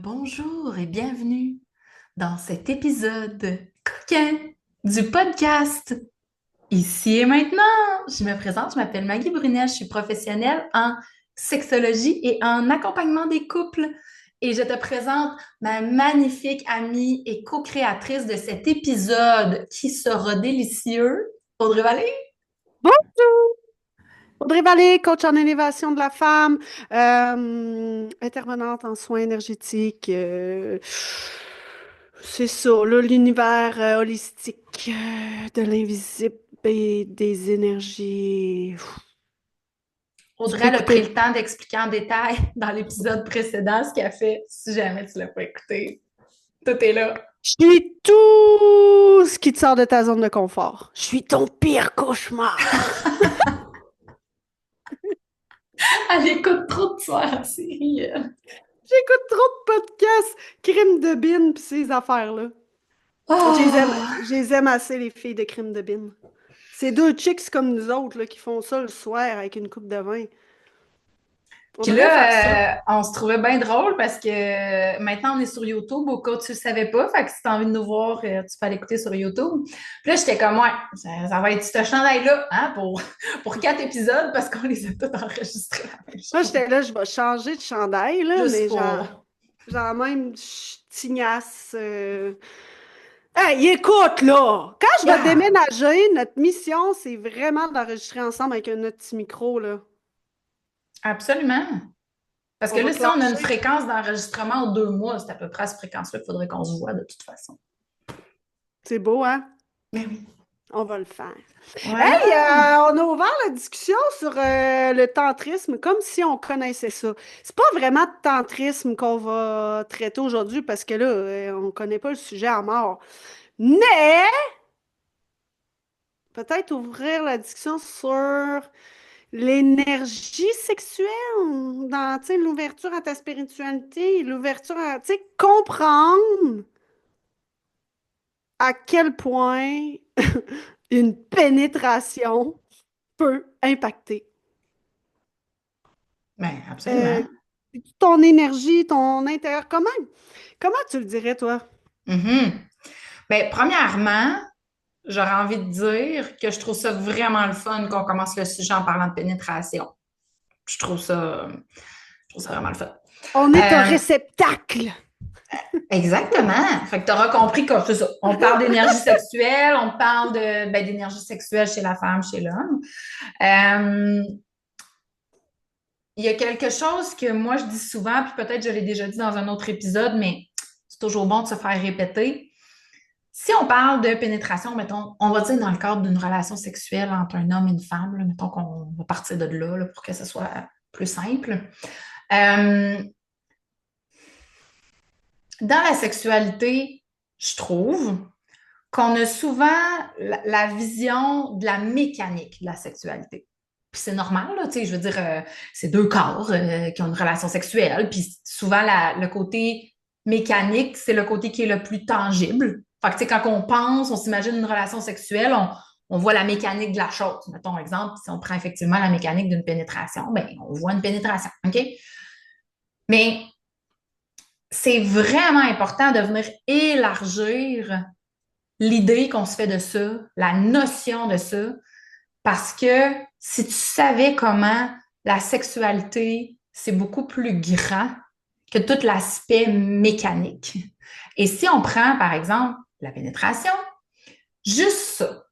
Bonjour et bienvenue dans cet épisode coquin du podcast Ici et maintenant. Je me présente, je m'appelle Maggie Brunel, je suis professionnelle en sexologie et en accompagnement des couples. Et je te présente ma magnifique amie et co-créatrice de cet épisode qui sera délicieux, Audrey Vallée. Bonjour! Audrey Vallée, coach en élévation de la femme, intervenante en soins énergétiques. C'est ça, là, l'univers holistique de l'invisible et des énergies. Tu Audrey peux elle a pris écouter. le temps d'expliquer en détail dans l'épisode précédent ce qu'elle fait. Si jamais tu ne l'as pas écouté, tout est là. Je suis tout ce qui te sort de ta zone de confort. Je suis ton pire cauchemar. Elle écoute trop de soirs en série. J'écoute trop de podcasts, crime de bin pis ces affaires-là. Oh! Je les aime assez, les filles de crime de bin. C'est deux chicks comme nous autres là, qui font ça le soir avec une coupe de vin. On Puis devrait faire ça. là, on se trouvait bien drôle parce que maintenant on est sur YouTube au cas où tu le savais pas. Fait que si t'as envie de nous voir, tu peux aller écouter sur YouTube. Puis là, j'étais comme, ouais, ça va être ce chandail-là, hein, pour 4 épisodes parce qu'on les a tous enregistrés la même Moi, journée. j'étais là, je vais changer de chandail, là, Juste mais genre, pour. genre même tignasse. Hey, écoute, là! Quand je vais Yeah! déménager, notre mission, c'est vraiment d'enregistrer ensemble avec notre petit micro, là. Absolument. Parce que On va là, si on a une clencher. fréquence d'enregistrement en 2 mois, c'est à peu près à cette fréquence-là qu'il faudrait qu'on se voit de toute façon. C'est beau, hein? Mais oui. On va le faire. Voilà. Hey, on a ouvert la discussion sur le tantrisme comme si on connaissait ça. C'est pas vraiment de tantrisme qu'on va traiter aujourd'hui parce que là, on connaît pas le sujet à mort. Mais peut-être ouvrir la discussion sur l'énergie sexuelle dans, tu sais, l'ouverture à ta spiritualité, l'ouverture à, tu sais, comprendre à quel point une pénétration peut impacter. Ben, Euh, absolument. ton énergie, ton intérieur, comment tu le dirais, toi? Mhm. Ben, premièrement, j'aurais envie de dire que je trouve ça vraiment le fun qu'on commence le sujet en parlant de pénétration. Je trouve ça vraiment le fun. On est un Euh, réceptacle. exactement. Fait que tu auras compris que c'est ça. On parle d'énergie sexuelle, on parle d'énergie sexuelle chez la femme, chez l'homme. Euh, il y a quelque chose que moi je dis souvent, puis peut-être je l'ai déjà dit dans un autre épisode, mais c'est toujours bon de se faire répéter. Si on parle de pénétration, mettons, on va dire dans le cadre d'une relation sexuelle entre un homme et une femme, là, mettons qu'on va partir de là, pour que ce soit plus simple. Euh, dans la sexualité, je trouve qu'on a souvent la vision de la mécanique de la sexualité. Puis c'est normal, là, tu sais, je veux dire, c'est deux corps qui ont une relation sexuelle, puis souvent le côté mécanique, c'est le côté qui est le plus tangible. Fait que, tu sais, quand on pense, on s'imagine une relation sexuelle, on voit la mécanique de la chose. Mettons exemple, si on prend effectivement la mécanique d'une pénétration, ben, on voit une pénétration, OK? Mais c'est vraiment important de venir élargir l'idée qu'on se fait de ça, la notion de ça, parce que si tu savais comment la sexualité, c'est beaucoup plus grand que tout l'aspect mécanique. Et si on prend, par exemple, la pénétration, juste ça,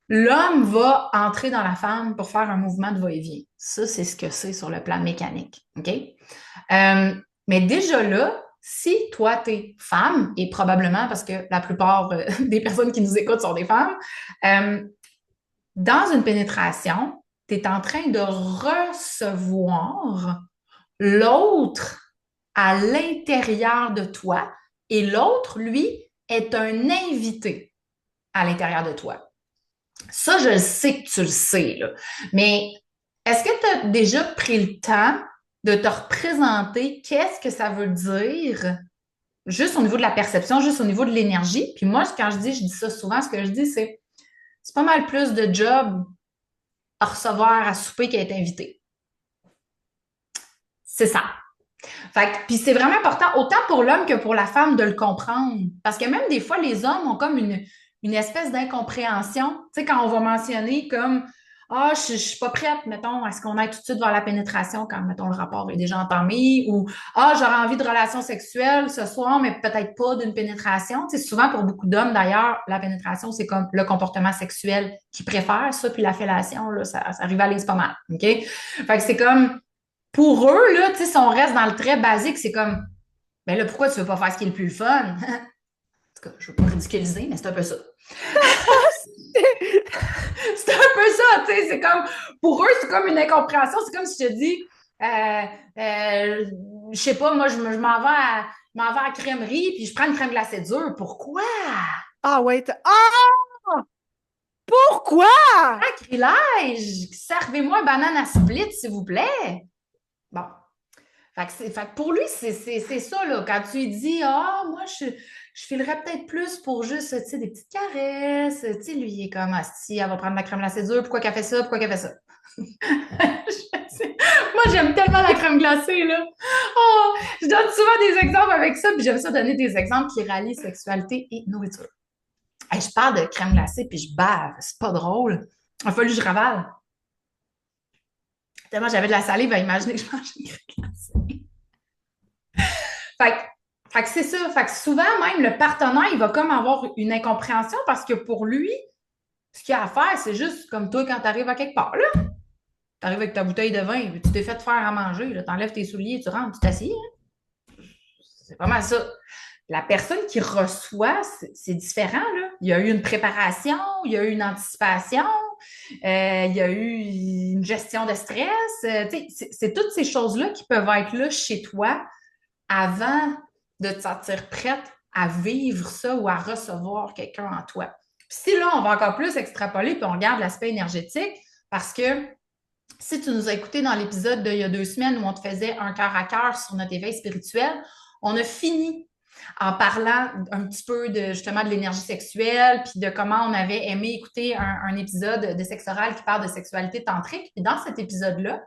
l'homme va entrer dans la femme pour faire un mouvement de va-et-vient. Ça, c'est ce que c'est sur le plan mécanique. OK? Mais déjà là, si toi, tu es femme, et probablement parce que la plupart des personnes qui nous écoutent sont des femmes, euh, dans une pénétration, tu es en train de recevoir l'autre à l'intérieur de toi et l'autre, lui, est un invité à l'intérieur de toi. Ça, je sais que tu le sais, là. Mais est-ce que tu as déjà pris le temps de te représenter qu'est-ce que ça veut dire juste au niveau de la perception, juste au niveau de l'énergie? Puis moi, quand je dis ça souvent, ce que je dis, c'est pas mal plus de job à recevoir à souper qu'à être invité. C'est ça. Fait puis c'est vraiment important, autant pour l'homme que pour la femme, de le comprendre. Parce que même des fois, les hommes ont comme une espèce d'incompréhension. Tu sais, quand on va mentionner comme ah, je suis pas prête, mettons, à ce qu'on aille tout de suite vers la pénétration quand, mettons, le rapport est déjà entamé, ou ah, j'aurais envie de relations sexuelles ce soir, mais peut-être pas d'une pénétration. Tu sais, souvent, pour beaucoup d'hommes, d'ailleurs, la pénétration, c'est comme le comportement sexuel qu'ils préfèrent, ça, puis la fellation, là, ça rivalise pas mal. OK? Fait que c'est comme pour eux, là, tu sais, si on reste dans le très basique, c'est comme, ben là, pourquoi tu veux pas faire ce qui est le plus fun? En tout cas, je veux pas ridiculiser, mais c'est un peu ça. C'est un peu ça, tu sais, c'est comme, pour eux, c'est comme une incompréhension. C'est comme si je te dis, euh, euh, je sais pas, moi, je m'en vais à la crèmerie, puis je prends une crème glacée dure. Pourquoi? Ah ouais, ah! Pourquoi? Sacrilège! Servez-moi un banane à split, s'il vous plaît. Bon. Fait que pour lui, c'est ça, là. Quand tu lui dis, ah, moi, je filerais peut-être plus pour juste, tu sais, des petites caresses. Tu sais, lui, il est comme, ah, si, elle va prendre la crème glacée dure. Pourquoi qu'elle fait ça? Pourquoi qu'elle fait ça? Moi, j'aime tellement la crème glacée, là. Oh, je donne souvent des exemples avec ça, puis j'aime ça donner des exemples qui rallient sexualité et nourriture. Hey, je parle de crème glacée, puis je bave. C'est pas drôle. Il a fallu que je ravale. Tellement j'avais de la salive à imaginer que je mangeais une crème glacée. Fait fait que c'est ça. Fait que souvent, même, le partenaire, il va comme avoir une incompréhension parce que pour lui, ce qu'il y a à faire, c'est juste comme toi quand tu arrives à quelque part. Là, tu arrives avec ta bouteille de vin, tu t'es fait faire à manger, tu enlèves tes souliers, tu rentres, tu t'assieds. Hein. C'est pas mal ça. La personne qui reçoit, c'est différent. Là. Il y a eu une préparation, il y a eu une anticipation, il y a eu une gestion de stress. C'est toutes ces choses-là qui peuvent être là chez toi avant de te sentir prête à vivre ça ou à recevoir quelqu'un en toi. Puis si là, on va encore plus extrapoler, puis on regarde l'aspect énergétique, parce que si tu nous as écouté dans l'épisode d'il y a 2 semaines où on te faisait un cœur à cœur sur notre éveil spirituel, on a fini en parlant un petit peu de justement de l'énergie sexuelle, puis de comment on avait aimé écouter un épisode de Sexe oral qui parle de sexualité tantrique. Puis dans cet épisode-là,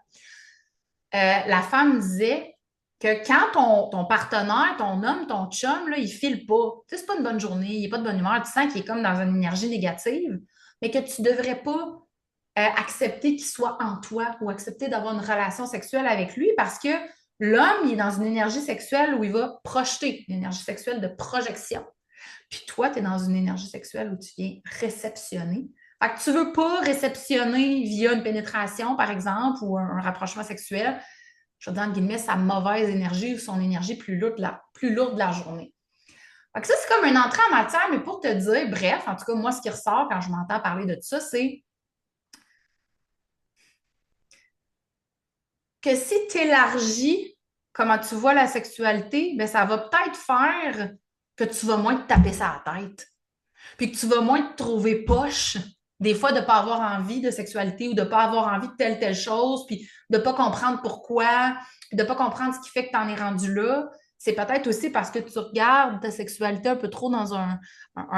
la femme disait que quand ton partenaire, ton homme, ton chum, là, il file pas, tu sais, c'est pas une bonne journée, il n'est pas de bonne humeur, tu sens qu'il est comme dans une énergie négative, mais que tu ne devrais pas accepter qu'il soit en toi ou accepter d'avoir une relation sexuelle avec lui parce que l'homme, il est dans une énergie sexuelle où il va projeter, une énergie sexuelle de projection. Puis toi, tu es dans une énergie sexuelle où tu viens réceptionner. Fait que tu ne veux pas réceptionner via une pénétration, par exemple, ou un rapprochement sexuel, je veux dire, entre guillemets, sa mauvaise énergie ou son énergie plus lourde de la journée. Fait que ça, c'est comme une entrée en matière, mais pour te dire, bref, en tout cas, moi, ce qui ressort quand je m'entends parler de tout ça, c'est que si tu élargis comment tu vois la sexualité, ben, ça va peut-être faire que tu vas moins te taper ça à la tête. Puis que tu vas moins te trouver poche, des fois, de ne pas avoir envie de sexualité ou de ne pas avoir envie de telle chose, puis de ne pas comprendre pourquoi, puis de ne pas comprendre ce qui fait que tu en es rendu là. C'est peut-être aussi parce que tu regardes ta sexualité un peu trop dans un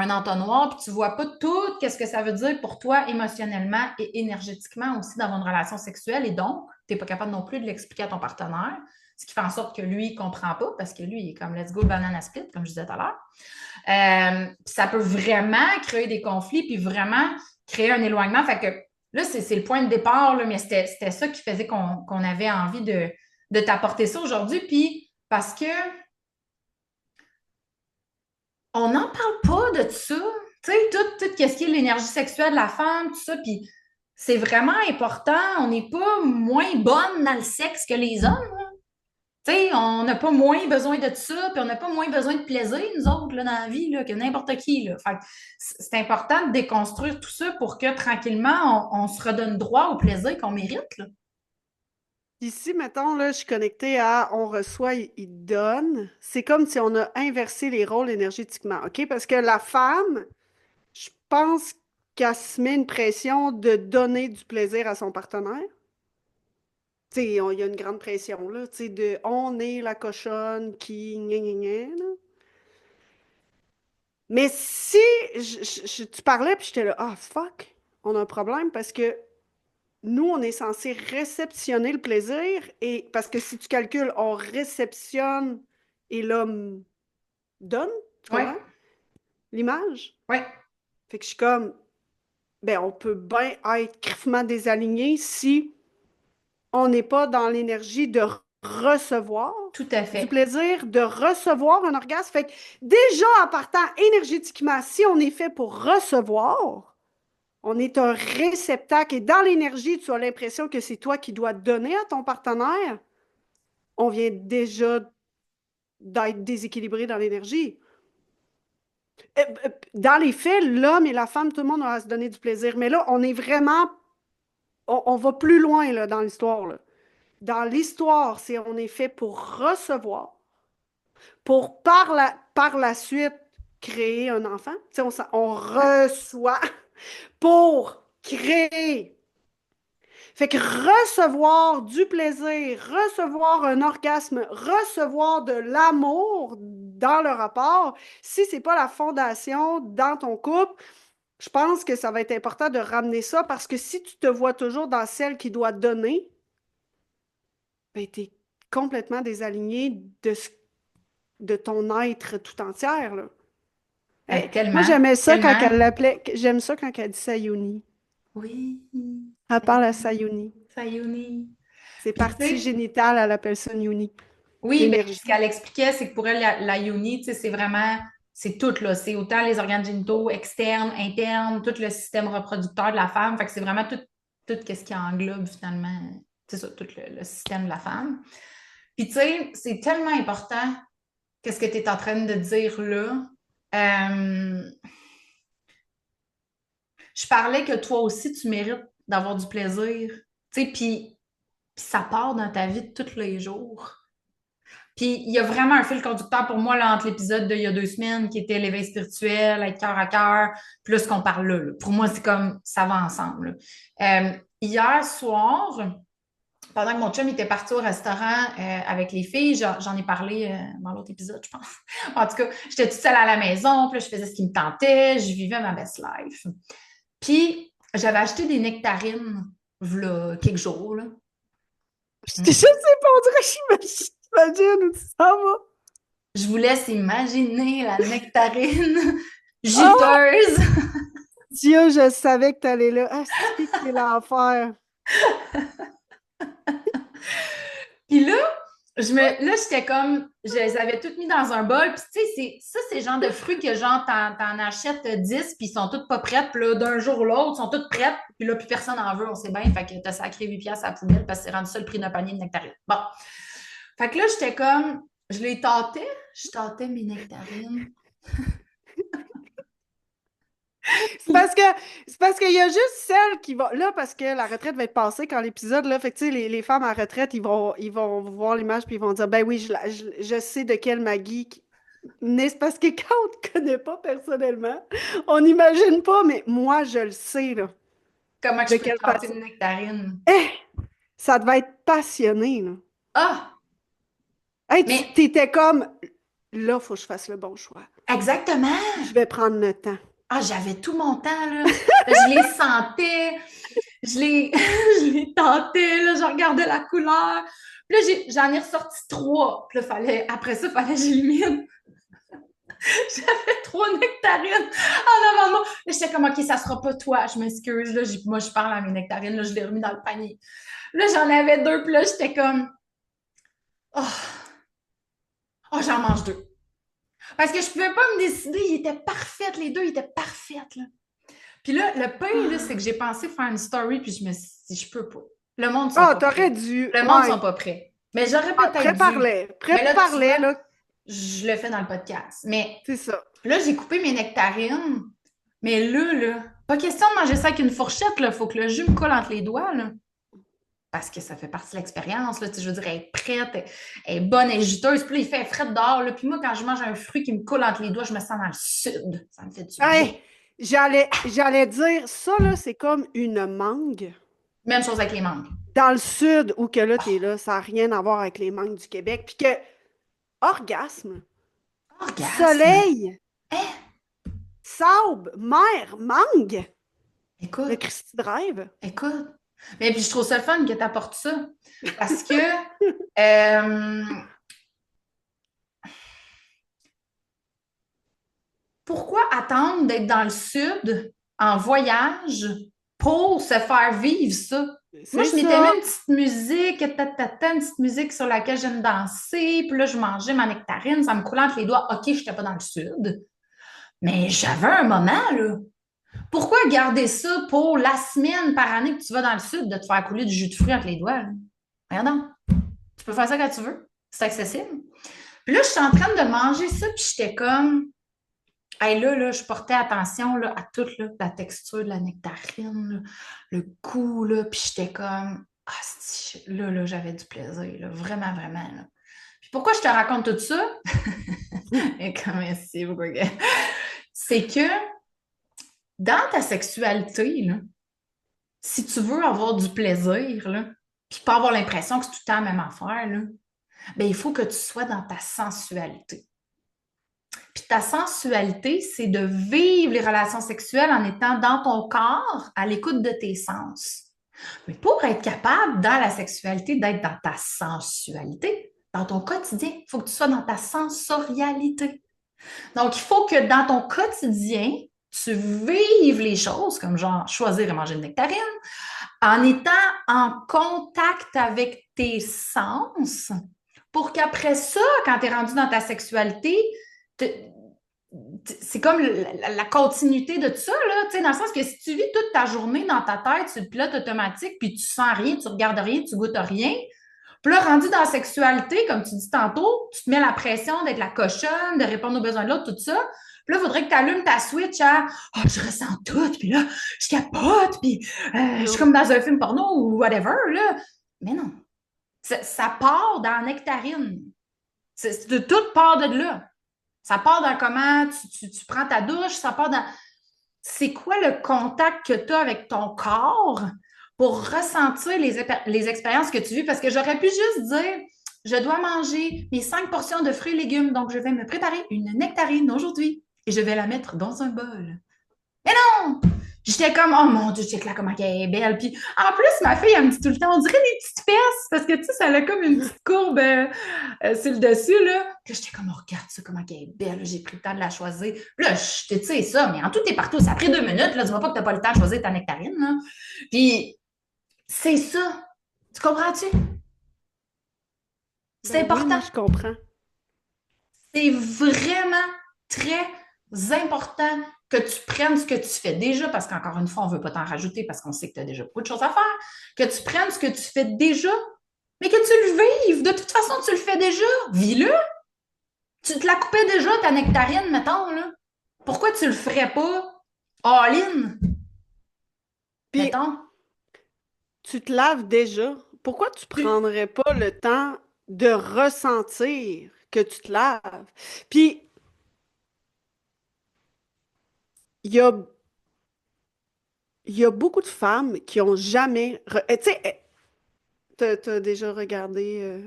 entonnoir, puis tu ne vois pas tout ce que ça veut dire pour toi émotionnellement et énergétiquement aussi d'avoir une relation sexuelle. Et donc, tu n'es pas capable non plus de l'expliquer à ton partenaire, ce qui fait en sorte que lui, il ne comprend pas parce que lui, il est comme let's go banana split, comme je disais tout à l'heure. Ça peut vraiment créer des conflits puis vraiment créer un éloignement. Fait que là, c'est le point de départ, là, mais c'était ça qui faisait qu'on avait envie de t'apporter ça aujourd'hui. Puis parce que on n'en parle pas de ça. Tu sais, tout ce qui est l'énergie sexuelle de la femme, tout ça. Puis c'est vraiment important. On n'est pas moins bonne dans le sexe que les hommes. Tu sais, on n'a pas moins besoin de ça, puis on n'a pas moins besoin de plaisir, nous autres, là, dans la vie, là, que n'importe qui. Là. Fait que c'est important de déconstruire tout ça pour que tranquillement, on se redonne droit au plaisir qu'on mérite. Là. Ici, mettons, là, je suis connectée à on reçoit, il donne. C'est comme si on a inversé les rôles énergétiquement, OK? Parce que la femme, je pense qu'elle se met une pression de donner du plaisir à son partenaire. Tu sais, il y a une grande pression, là, tu sais, de on est la cochonne qui gna gna gna, là. Mais si tu parlais, puis j'étais là, ah, fuck, on a un problème parce que nous, on est censé réceptionner le plaisir, et parce que si tu calcules, on réceptionne et l'homme donne, tu Ouais, comprends? L'image. ouais, Fait que je suis comme, ben, on peut bien être crissement désaligné si on n'est pas dans l'énergie de recevoir tout à du fait. plaisir, de recevoir un orgasme. Fait que déjà, en partant énergétiquement, si on est fait pour recevoir, on est un réceptacle et dans l'énergie, tu as l'impression que c'est toi qui dois donner à ton partenaire. On vient déjà d'être déséquilibré dans l'énergie. Dans les faits, l'homme et la femme, tout le monde a à se donner du plaisir. Mais là, on est vraiment, on va plus loin là, dans l'histoire, là. Dans l'histoire, c'est on est fait pour recevoir, pour par la suite créer un enfant. Tu sais, on Ouais. reçoit pour créer. Fait que recevoir du plaisir, recevoir un orgasme, recevoir de l'amour dans le rapport, si c'est pas la fondation dans ton couple, je pense que ça va être important de ramener ça parce que si tu te vois toujours dans celle qui doit donner, ben, tu es complètement désaligné de ton être tout entière, là. Moi, Tellement, j'aimais ça quand tellement. elle l'appelait, j'aime ça quand elle dit Sayuni. Oui, Elle parle à Sayuni, Sayuni. Sayuni. Ses Puis tu parties sais, génitales, elle appelle ça Yoni. oui, ben, ce L'énergie. qu'elle expliquait, c'est que pour elle, la yoni, tu sais, c'est vraiment, c'est tout, là. C'est autant les organes génitaux externes, internes, tout le système reproducteur de la femme. Fait que c'est vraiment tout ce qui englobe finalement, c'est ça, tout le système de la femme. Puis tu sais, c'est tellement important, qu'est-ce que tu es en train de dire là. Euh, je parlais que toi aussi, tu mérites d'avoir du plaisir. Tu sais, puis ça part dans ta vie de tous les jours. Puis il y a vraiment un fil conducteur pour moi là, entre l'épisode d'il y a 2 semaines qui était l'éveil spirituel, être cœur à cœur, plus ce qu'on parle là. Pour moi, c'est comme ça va ensemble. Hier soir, pendant que mon chum était parti au restaurant avec les filles, j'en ai parlé dans l'autre épisode, je pense. En tout cas, j'étais toute seule à la maison, puis là, je faisais ce qui me tentait, je vivais ma best life. Puis j'avais acheté des nectarines, v'là quelques jours, là. Je sais pas, on dirait que j'imagine où ça va. Je vous laisse imaginer la nectarine Oh, juteuse. Dieu, je savais que t'allais là. Ah, c'est que c'est l'enfer. Puis là, j'étais comme, je les avais toutes mis dans un bol. Puis tu sais, c'est le genre de fruits que genre, t'en achètes 10, puis ils sont toutes pas prêtes. Puis là, d'un jour ou l'autre, ils sont toutes prêtes. Puis là, plus personne en veut, on sait bien. Fait que t'as sacré 8 piastres à la poubelle parce que c'est rendu ça le prix d'un panier de nectarines. Bon. Fait que là, j'étais comme, je les tâtais. Je tâtais mes nectarines. C'est parce que c'est parce qu'il y a juste celle qui va là parce que la retraite va être passée quand l'épisode là fait que tu sais les femmes à retraite ils vont voir l'image puis ils vont dire ben oui je sais de quelle Maggie mais c'est parce que quand on te connaît pas personnellement on n'imagine pas mais moi je le sais là Comment que de je peux quelle tâter façon une nectarine? eh ça devait être passionné là Ah! hey Mais t'étais comme là faut que je fasse le bon choix exactement! je vais prendre le temps. Ah, j'avais tout mon temps, là. Je les sentais, je les, je les tentais, là, je regardais la couleur. Puis là, j'en ai ressorti 3. Puis là, après ça, il fallait que j'élimine. J'avais 3 nectarines en avant de moi. Là, j'étais comme, OK, ça sera pas toi, je m'excuse. Là, moi, je parle à mes nectarines, là, je l'ai remis dans le panier. Là, j'en avais 2, puis là, j'étais comme, oh, oh, j'en mange 2. Parce que je pouvais pas me décider, ils étaient parfaits, les deux, ils étaient parfaits, là. Puis là, le pain, là, c'est que j'ai pensé faire une story, puis je me suis dit, je peux pas. Le monde ne sont Ah, pas t'aurais prêts. dû Le monde ne sont ouais. pas prêts. Mais j'aurais Ah, peut-être dû. prépare-les Mais là, tu prépare-les vois, là je le fais dans le podcast. Mais c'est ça. là, j'ai coupé mes nectarines. Mais là, pas question de manger ça avec une fourchette, là. Faut que le jus me colle entre les doigts, là. Parce que ça fait partie de l'expérience, là. Tu sais, je veux dire, elle est prête, elle est bonne, elle est juteuse. Puis là, il fait frais dehors, là. Puis moi, quand je mange un fruit qui me colle entre les doigts, je me sens dans le sud. Ça me fait du bien. Hey, j'allais dire, ça, là, c'est comme une mangue. Même chose avec les mangues. Dans le sud, où que là, t'es Oh, là, ça n'a rien à voir avec les mangues du Québec. Puis que, orgasme, orgasme. soleil, Hein? sable, mer, mangue, le Écoute, Christy Drive. écoute. Mais puis je trouve ça le fun que tu apportes ça. Parce que euh, pourquoi attendre d'être dans le sud en voyage pour se faire vivre ça? Moi, C'est je m'étais mis ça. une petite musique, une petite musique sur laquelle j'aime danser, puis là, je mangeais ma nectarine, ça me coulait entre les doigts. OK, je n'étais pas dans le sud, mais j'avais un moment, là. Pourquoi garder ça pour la semaine par année que tu vas dans le sud de te faire couler du jus de fruits entre les doigts, là? Regarde donc. Tu peux faire ça quand tu veux. C'est accessible. Puis là, je suis en train de manger ça, puis j'étais comme, hey, là, je portais attention là, à toute là, la texture de la nectarine, là, le goût, là, puis j'étais comme, ah, là, j'avais du plaisir, là, vraiment, vraiment. Là. Puis pourquoi je te raconte tout ça? Et comme merci beaucoup. C'est que dans ta sexualité, là, si tu veux avoir du plaisir, là, puis pas avoir l'impression que c'est tout le temps la même affaire, là, ben, il faut que tu sois dans ta sensualité. Puis ta sensualité, c'est de vivre les relations sexuelles en étant dans ton corps, à l'écoute de tes sens. Mais pour être capable, dans la sexualité, d'être dans ta sensualité, dans ton quotidien, il faut que tu sois dans ta sensorialité. Donc, il faut que dans ton quotidien, tu vives les choses, comme genre choisir et manger une nectarine, en étant en contact avec tes sens, pour qu'après ça, quand tu es rendu dans ta sexualité, c'est comme la continuité de tout ça, là, dans le sens que si tu vis toute ta journée dans ta tête sur le pilote automatique, puis tu sens rien, tu regardes rien, tu goûtes rien, puis là, rendu dans la sexualité, comme tu dis tantôt, tu te mets la pression d'être la cochonne, de répondre aux besoins de l'autre, tout ça. Puis là, il faudrait que tu allumes ta switch à oh, je ressens tout, puis là, je capote, puis je suis Non. comme dans un film porno ou whatever, là. Mais non. Ça part dans la nectarine. Tout part de là. Ça part dans comment tu prends ta douche, ça part dans. C'est quoi le contact que tu as avec ton corps pour ressentir les expériences que tu vis? Parce que j'aurais pu juste dire je dois manger mes 5 portions de fruits et légumes, donc je vais me préparer une nectarine aujourd'hui et je vais la mettre dans un bol. Mais non! J'étais comme, oh mon Dieu, check là comment elle est belle. Puis en plus, ma fille, elle me dit tout le temps, on dirait des petites fesses, parce que tu sais, ça a comme une petite courbe sur le dessus, là. Puis là, j'étais comme, oh, regarde ça, comment elle est belle. J'ai pris le temps de la choisir. Là, je te sais ça, mais en tout et partout, ça a pris 2 minutes. Là, dis-moi pas que t'as pas le temps de choisir ta nectarine, là. Puis c'est ça. Tu comprends-tu? C'est Ben oui, moi, important. je comprends. C'est vraiment très important que tu prennes ce que tu fais déjà, parce qu'encore une fois, on ne veut pas t'en rajouter parce qu'on sait que tu as déjà beaucoup de choses à faire, que tu prennes ce que tu fais déjà, mais que tu le vives. De toute façon, tu le fais déjà. Vis-le. Tu te la coupais déjà, ta nectarine, mettons, là. Pourquoi tu le ferais pas all-in, Puis, mettons? tu te laves déjà. Pourquoi tu prendrais pas le temps de ressentir que tu te laves? Puis, il y a, il y a beaucoup de femmes qui ont jamais... Tu sais, t'as déjà regardé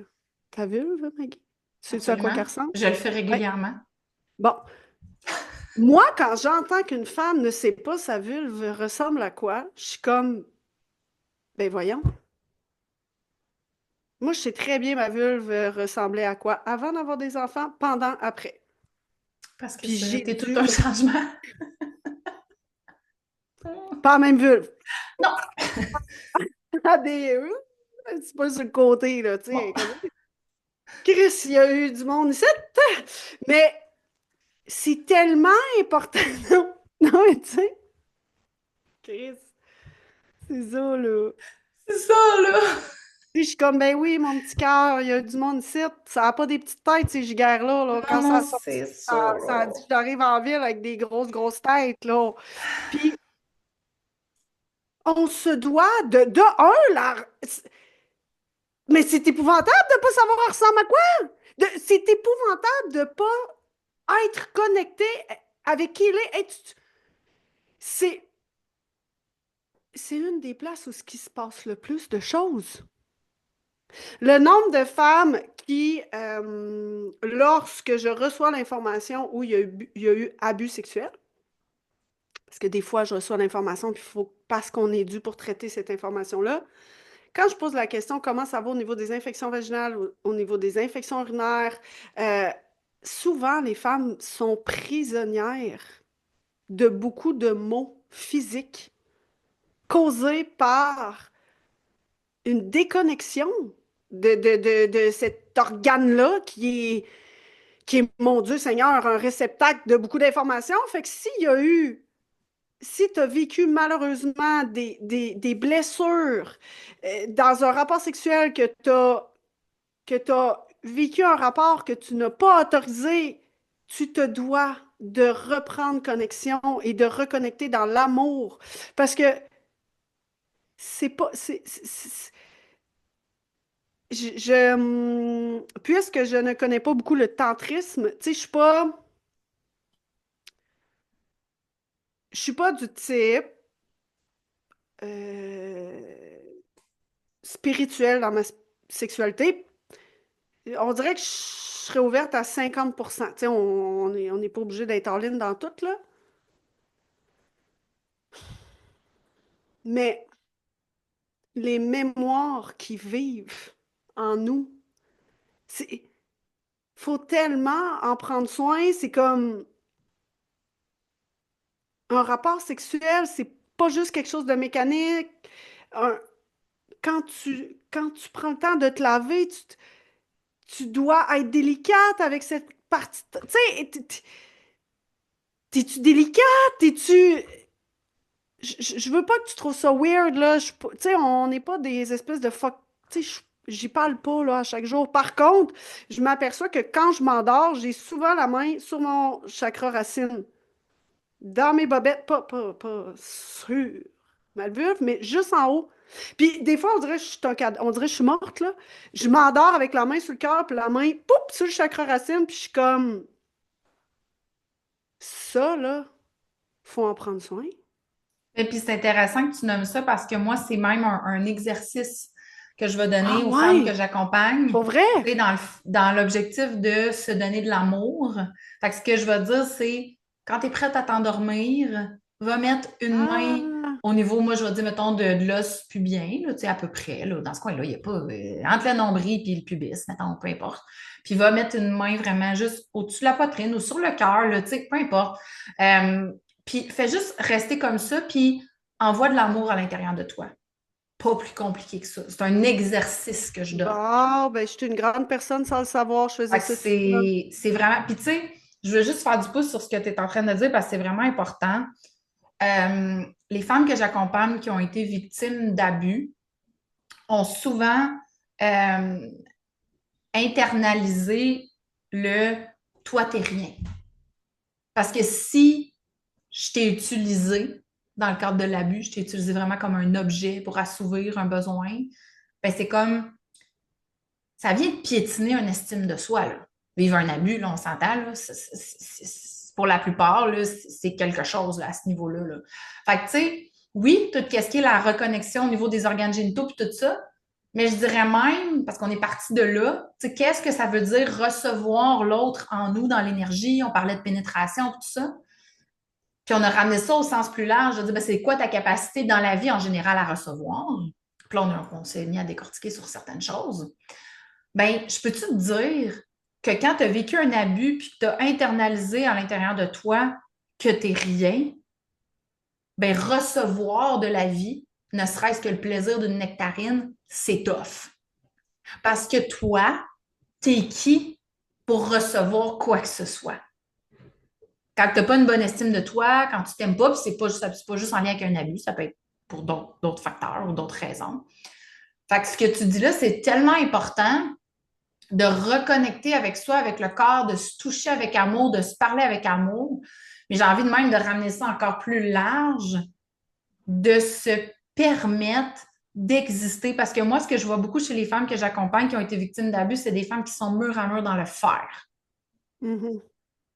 ta vulve, Maggie? Sais-tu à quoi Absolument. qu'elle ressemble? Je le fais Oui. régulièrement. Bon. Moi, quand j'entends qu'une femme ne sait pas sa vulve ressemble à quoi, je suis comme, ben voyons. Moi, je sais très bien ma vulve ressemblait à quoi avant d'avoir des enfants, pendant, après. Parce que Puis ça a j'ai été tout dû... un changement. Pas la même vulve. Non. Ah, c'est pas sur le côté, là, tu Bon. sais. Chris, il y a eu du monde ici. Mais c'est tellement important. Non, non, mais tu sais, Chris, c'est ça, là. C'est ça, là. Puis je suis comme, ben oui, mon petit cœur, il y a du monde ici. Ça n'a pas des petites têtes, ces gigaires-là. Là. Non, Quand ça non, a sorti, c'est ça, ça a là. dit que j'arrive en ville avec des grosses têtes, là. Puis on se doit de un, mais c'est épouvantable de pas savoir elle ressemble à quoi. C'est épouvantable de pas être connecté avec qui il est. C'est, c'est une des places où ce qui se passe le plus de choses. Le nombre de femmes qui, lorsque je reçois l'information où il y a eu abus sexuel, parce que des fois, je reçois l'information, puis il faut, parce qu'on est dû pour traiter cette information-là. Quand je pose la question comment ça va au niveau des infections vaginales, au niveau des infections urinaires, euh, souvent les femmes sont prisonnières de beaucoup de maux physiques causés par une déconnexion de cet organe-là qui est, mon Dieu Seigneur, un réceptacle de beaucoup d'informations. Fait que si tu as vécu malheureusement des blessures dans un rapport sexuel que tu as vécu un rapport que tu n'as pas autorisé, tu te dois de reprendre connexion et de reconnecter dans l'amour. Parce que c'est pas. Puisque je ne connais pas beaucoup le tantrisme, tu sais, je suis pas du type euh, spirituel dans ma sexualité. On dirait que je serais ouverte à 50%. Tu sais, on n'est pas obligé d'être en ligne dans tout, là. Mais les mémoires qui vivent en nous, il faut tellement en prendre soin. C'est comme un rapport sexuel, c'est pas juste quelque chose de mécanique. Un- quand tu prends le temps de te laver, tu dois être délicate avec cette partie. Tu sais, t'es-tu délicate? T'es-tu. Je veux pas que tu trouves ça weird, là. Tu sais, on n'est pas des espèces de fuck. Tu sais, j'y parle pas, là, à chaque jour. Par contre, je m'aperçois que quand je m'endors, j'ai souvent la main sur mon chakra racine. Dans mes bobettes, pas sur ma vulve, mais juste en haut. Puis des fois, on dirait que on dirait que je suis morte, là. Je m'endors avec la main sur le cœur, puis la main, poup, sur le chakra racine, puis je suis comme, ça, là, faut en prendre soin. Et puis c'est intéressant que tu nommes ça parce que moi, c'est même un exercice que je vais Ah donner aux femmes que ouais, j'accompagne, pour vrai? tu sais, dans l'objectif de se donner de l'amour. Fait que ce que je vais dire, c'est quand tu es prête à t'endormir, va mettre une main Ah, au niveau, moi, je vais dire, mettons, de l'os pubien, là, tu sais, à peu près, là, dans ce coin-là, il n'y a pas, entre le nombril et le pubis, mettons, peu importe. Puis va mettre une main vraiment juste au-dessus de la poitrine ou sur le cœur, là, tu sais, peu importe. Euh, puis fais juste rester comme ça, puis envoie de l'amour à l'intérieur de toi. Pas plus compliqué que ça. C'est un exercice que je donne. bon, ben, je suis une grande personne sans le savoir, je Fait faisais que ça toute seule. c'est vraiment. Puis tu sais, je veux juste faire du pouce sur ce que tu es en train de dire parce que c'est vraiment important. Les femmes que j'accompagne qui ont été victimes d'abus ont souvent euh, internalisé le toi, t'es rien. Parce que si je t'ai utilisé dans le cadre de l'abus, je t'ai utilisé vraiment comme un objet pour assouvir un besoin, ben c'est comme ça vient de piétiner une estime de soi. Là. Vivre un abus, là, on s'entend, là, pour la plupart, là, c'est quelque chose là, à ce niveau-là. Là. Fait que, tu sais, oui, tout ce qui est la reconnexion au niveau des organes génitaux et tout ça, mais je dirais même, parce qu'on est parti de là, tu sais, qu'est-ce que ça veut dire recevoir l'autre en nous, dans l'énergie? On parlait de pénétration et tout ça. Puis on a ramené ça au sens plus large. Je dis, ben, c'est quoi ta capacité dans la vie en général à recevoir? Puis là, on s'est mis à décortiquer sur certaines choses. Ben, je peux-tu te dire que quand tu as vécu un abus puis que tu as internalisé à l'intérieur de toi que tu n'es rien, ben, recevoir de la vie, ne serait-ce que le plaisir d'une nectarine, c'est tough. Parce que toi, t'es qui pour recevoir quoi que ce soit? Quand tu n'as pas une bonne estime de toi, quand tu t'aimes pas, puis c'est pas juste en lien avec un abus, ça peut être pour d'autres facteurs ou d'autres raisons. Fait que ce que tu dis là, c'est tellement important de reconnecter avec soi, avec le corps, de se toucher avec amour, de se parler avec amour. Mais j'ai envie de même de ramener ça encore plus large, de se permettre d'exister. Parce que moi, ce que je vois beaucoup chez les femmes que j'accompagne qui ont été victimes d'abus, c'est des femmes qui sont mur à mur dans le faire. Mhm.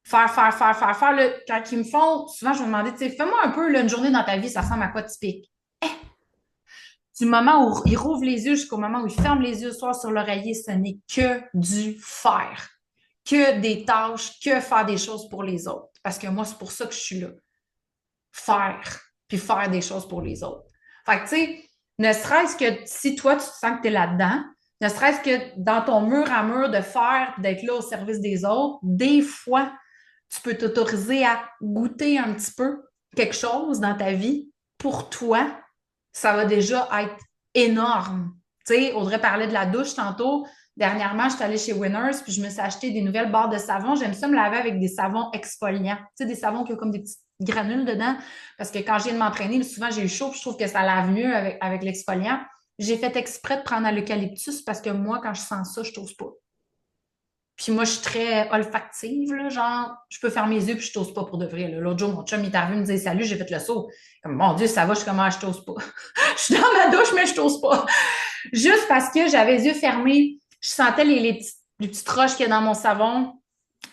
Faire, faire, faire, faire, faire. Là, quand ils me font, souvent, je me demandais, tu sais, fais-moi un peu là, une journée dans ta vie, ça ressemble à quoi typique? Du moment où il rouvre les yeux jusqu'au moment où il ferme les yeux le soir sur l'oreiller, ce n'est que du faire, que des tâches, que faire des choses pour les autres. Parce que moi, c'est pour ça que je suis là. faire, puis faire des choses pour les autres. Fait que, tu sais, ne serait-ce que si toi, tu te sens que tu es là-dedans, ne serait-ce que dans ton mur à mur de faire puis d'être là au service des autres, des fois, tu peux t'autoriser à goûter un petit peu quelque chose dans ta vie pour toi. Ça va déjà être énorme. Tu sais, Audrey parlait de la douche tantôt. Dernièrement, je suis allée chez Winners puis je me suis acheté des nouvelles barres de savon. J'aime ça me laver avec des savons exfoliants. Tu sais, des savons qui ont comme des petites granules dedans. Parce que quand je viens de m'entraîner, souvent j'ai eu chaud puis je trouve que ça lave mieux avec l'exfoliant. J'ai fait exprès de prendre à l'eucalyptus parce que moi, quand je sens ça, je t'ose pas. Puis moi, je suis très olfactive, là, genre, je peux faire mes yeux puis je t'ose pas pour de vrai. L'autre jour, mon chum il est arrivé me dire salut, j'ai fait le saut. Comme, mon Dieu, ça va, je suis comment je t'ose pas. Je suis dans ma douche, mais je t'ose pas. Juste parce que j'avais les yeux fermés, je sentais les petites roches qu'il y a dans mon savon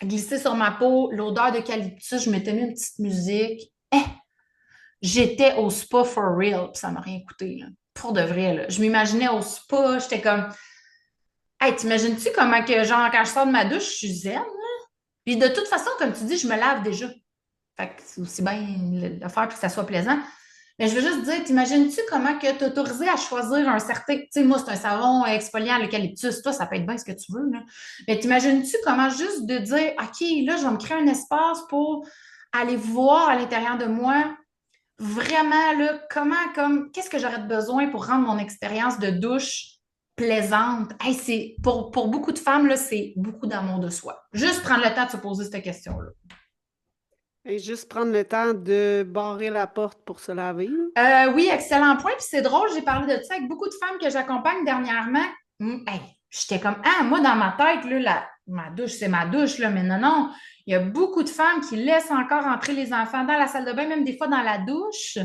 glisser sur ma peau, l'odeur d'eucalyptus, je m'étais mis une petite musique. J'étais au spa for real, puis ça m'a rien coûté, là. Pour de vrai, là. Je m'imaginais au spa, j'étais comme, hey, t'imagines-tu comment que, genre, quand je sors de ma douche, je suis zen, là? Puis de toute façon, comme tu dis, je me lave déjà. Fait que c'est aussi bien le faire pour que ça soit plaisant. Mais je veux juste dire, t'imagines-tu comment que t'es autorisé à choisir un certain. Tu sais, moi, c'est un savon exfoliant à l'eucalyptus. Toi, ça peut être bien ce que tu veux, là. Mais t'imagines-tu comment juste de dire, OK, là, je vais me créer un espace pour aller voir à l'intérieur de moi vraiment, là, qu'est-ce que j'aurais besoin pour rendre mon expérience de douche plaisante? Hey, pour beaucoup de femmes, là, c'est beaucoup d'amour de soi. Juste prendre le temps de se poser cette question-là. Et juste prendre le temps de barrer la porte pour se laver, là. Oui, excellent point. Puis c'est drôle, j'ai parlé de ça avec beaucoup de femmes que j'accompagne dernièrement. Hey, j'étais comme, ah, moi, dans ma tête, là, ma douche, c'est ma douche, là, mais non, non. Il y a beaucoup de femmes qui laissent encore entrer les enfants dans la salle de bain, même des fois dans la douche.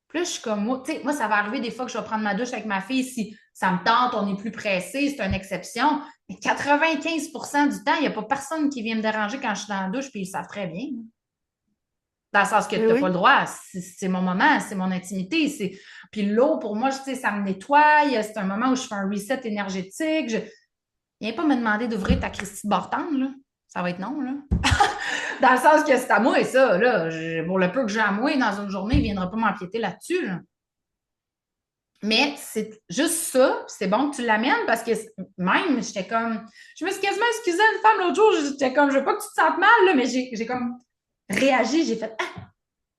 Puis là, je suis comme, moi, tu sais, moi, ça va arriver des fois que je vais prendre ma douche avec ma fille si ça me tente, on est plus pressé, c'est une exception. Mais 95% du temps, il n'y a pas personne qui vient me déranger quand je suis dans la douche, puis ils savent très bien. Dans le sens que tu Mais n'as pas le oui. droit. C'est mon moment, c'est mon intimité. Puis l'eau, pour moi, ça me nettoie. C'est un moment où je fais un reset énergétique. Viens pas me demander d'ouvrir ta Christie de Bortande, là. Ça va être non, là. Dans le sens que c'est à moi et ça, là. Pour le peu que j'ai à moi dans une journée, il ne viendra pas m'empiéter là-dessus, là. Mais c'est juste ça, c'est bon que tu l'amènes parce que même, j'étais comme. Je me suis quasiment excusée à une femme l'autre jour, j'étais comme, je veux pas que tu te sentes mal, là, mais j'ai comme réagi, j'ai fait ah,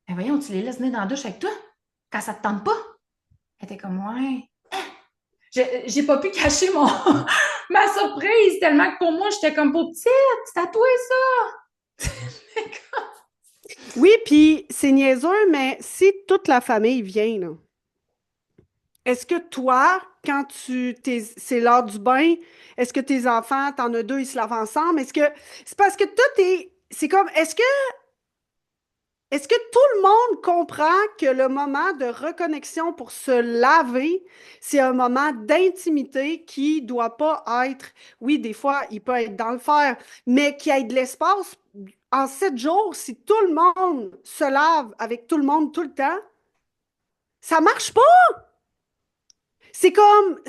ben voyons, tu les laisses venir dans la douche avec toi quand ça te tente pas. Elle était comme ouais. J'ai pas pu cacher ma surprise tellement que pour moi, j'étais comme pour petite, c'est à toi ça. Oui, puis c'est niaiseux, mais si toute la famille vient, là, est-ce que toi, quand c'est l'heure du bain, est-ce que tes enfants, t'en as deux, ils se lavent ensemble? C'est parce que tout c'est comme, est-ce que tout le monde comprend que le moment de reconnexion pour se laver, c'est un moment d'intimité qui doit pas être, oui, des fois, il peut être dans le fer, mais qui ait de l'espace en 7 jours, si tout le monde se lave avec tout le monde tout le temps, ça marche pas. C'est comme,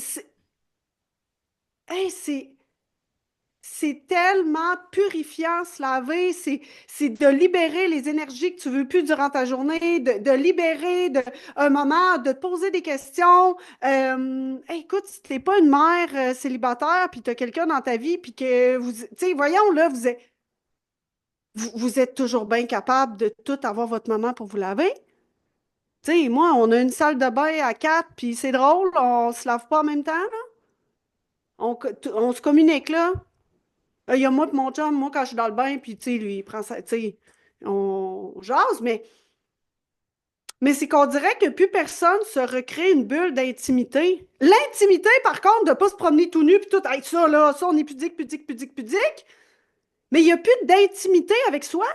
hey, c'est tellement purifiant se laver, c'est de libérer les énergies que tu veux plus durant ta journée, de libérer un moment, de te poser des questions. Hey, écoute, si t'es pas une mère célibataire, puis tu as quelqu'un dans ta vie, puis que tu sais, voyons, là, vous êtes toujours bien capable de tout avoir votre moment pour vous laver. Tu sais, moi, on a une salle de bain à quatre, puis c'est drôle, on se lave pas en même temps, là. On se communique, là. Il y a moi et mon chum, moi, quand je suis dans le bain, puis, tu sais, lui, il prend ça, tu sais, on jase, mais c'est qu'on dirait que plus personne se recrée une bulle d'intimité. L'intimité, par contre, de ne pas se promener tout nu, puis tout, hey, ça, là, ça, on est pudique, pudique, pudique, pudique, mais il n'y a plus d'intimité avec soi.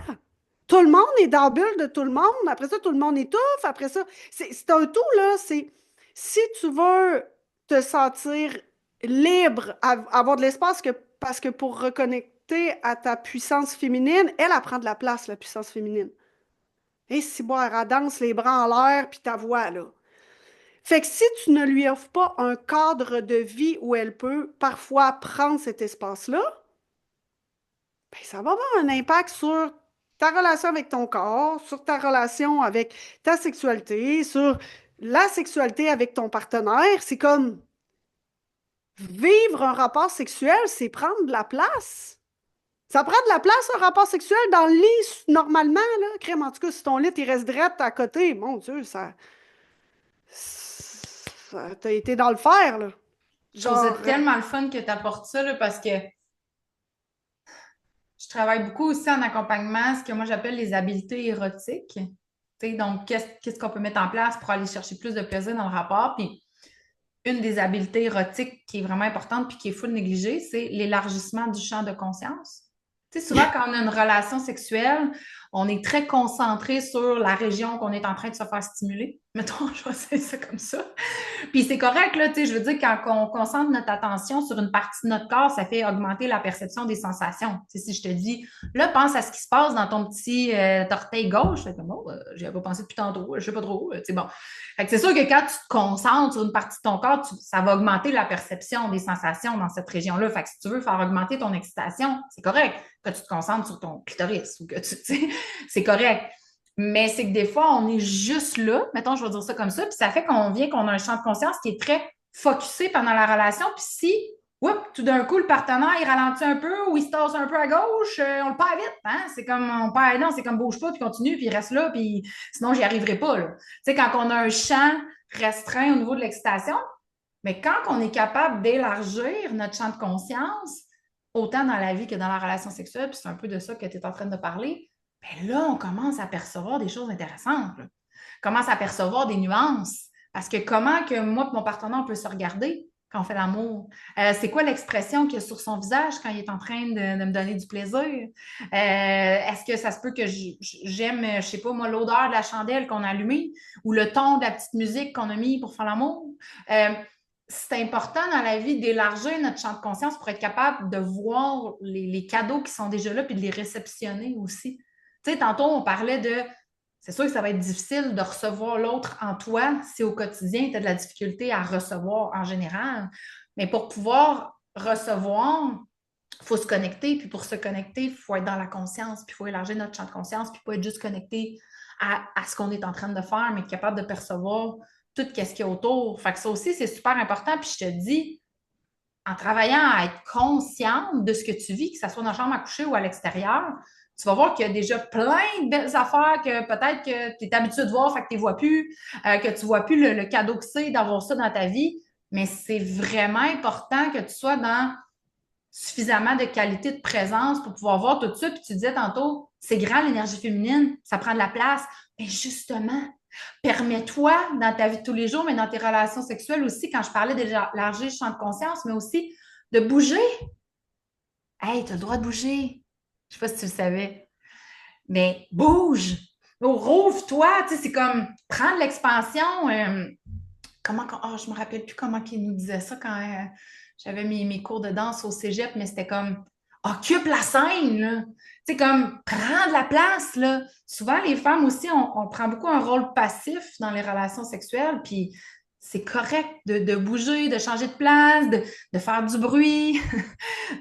Tout le monde est dans la bulle de tout le monde. Après ça, tout le monde étouffe. Après ça, c'est un tout, là. C'est si tu veux te sentir libre, avoir de l'espace, parce que pour reconnecter à ta puissance féminine, elle prend de la place, la puissance féminine. Et si bon, elle danse les bras en l'air, puis ta voix, là. Fait que si tu ne lui offres pas un cadre de vie où elle peut parfois prendre cet espace-là, ben, ça va avoir un impact sur ta relation avec ton corps, sur ta relation avec ta sexualité, sur la sexualité avec ton partenaire. C'est comme vivre un rapport sexuel, c'est prendre de la place. Ça prend de la place, un rapport sexuel dans le lit, normalement, là. Crème, en tout cas, si ton lit, il reste direct à côté, mon Dieu, t'as été dans le fer, là. Je trouve ça Genre, tellement le fun que tu apportes ça, là, parce que je travaille beaucoup aussi en accompagnement, ce que moi j'appelle les habiletés érotiques. Tu sais, donc, qu'est-ce qu'on peut mettre en place pour aller chercher plus de plaisir dans le rapport? Puis, une des habiletés érotiques qui est vraiment importante puis qui est full négligée, c'est l'élargissement du champ de conscience. Tu sais, souvent, quand on a une relation sexuelle, on est très concentré sur la région qu'on est en train de se faire stimuler. Mettons, je vais essayer ça comme ça. Puis c'est correct, là, tu sais, je veux dire, quand on concentre notre attention sur une partie de notre corps, ça fait augmenter la perception des sensations. Tu sais, si je te dis, là, pense à ce qui se passe dans ton petit orteil gauche, c'est comme, oh, j'y avais pas pensé depuis tantôt, je sais pas trop, tu sais, bon. Fait que c'est sûr que quand tu te concentres sur une partie de ton corps, ça va augmenter la perception des sensations dans cette région-là. Fait que si tu veux faire augmenter ton excitation, c'est correct que tu te concentres sur ton clitoris ou que tu sais, c'est correct. Mais c'est que des fois, on est juste là, mettons, je vais dire ça comme ça, puis ça fait qu'on a un champ de conscience qui est très focusé pendant la relation. Puis si, oups, tout d'un coup, le partenaire, il ralentit un peu ou il se tasse un peu à gauche, on le perd vite. Hein? C'est comme, on perd, non, c'est comme bouge pas, puis continue, puis il reste là, puis sinon, j'y arriverai pas. Tu sais, quand on a un champ restreint au niveau de l'excitation, mais quand on est capable d'élargir notre champ de conscience, autant dans la vie que dans la relation sexuelle, puis c'est un peu de ça que tu es en train de parler, bien là, on commence à percevoir des choses intéressantes. Là. On commence à percevoir des nuances. Parce que comment que moi et mon partenaire, on peut se regarder quand on fait l'amour? C'est quoi l'expression qu'il y a sur son visage quand il est en train de me donner du plaisir? Est-ce que ça se peut que j'aime, je sais pas, moi, l'odeur de la chandelle qu'on a allumée ou le ton de la petite musique qu'on a mis pour faire l'amour? C'est important dans la vie d'élargir notre champ de conscience pour être capable de voir les cadeaux qui sont déjà là puis de les réceptionner aussi. Tu sais, tantôt, on parlait de c'est sûr que ça va être difficile de recevoir l'autre en toi si au quotidien, tu as de la difficulté à recevoir en général. Mais pour pouvoir recevoir, il faut se connecter. Puis pour se connecter, il faut être dans la conscience. Puis il faut élargir notre champ de conscience. Puis pas être juste connecté à ce qu'on est en train de faire, mais être capable de percevoir tout ce qu'il y a autour. Fait que ça aussi, c'est super important. Puis je te dis, en travaillant à être consciente de ce que tu vis, que ce soit dans la chambre à coucher ou à l'extérieur, tu vas voir qu'il y a déjà plein de belles affaires que peut-être que tu es habitué de voir, fait que tu ne vois plus, que tu ne vois plus le cadeau que c'est d'avoir ça dans ta vie. Mais c'est vraiment important que tu sois dans suffisamment de qualité de présence pour pouvoir voir tout ça. Puis tu disais tantôt, c'est grand l'énergie féminine, ça prend de la place. Mais justement, permets-toi dans ta vie de tous les jours, mais dans tes relations sexuelles aussi, quand je parlais d'élargir le champ de conscience, mais aussi de bouger. Hey, tu as le droit de bouger. Je sais pas si tu le savais, mais bouge. Oh, rouvre-toi. Tu sais, c'est comme prendre l'expansion. Je me rappelle plus comment il nous disait ça quand j'avais mes cours de danse au cégep, mais c'était comme occupe la scène, là. Tu sais, comme prendre la place, là. Souvent, les femmes aussi, on prend beaucoup un rôle passif dans les relations sexuelles, puis c'est correct de bouger, de changer de place, de faire du bruit,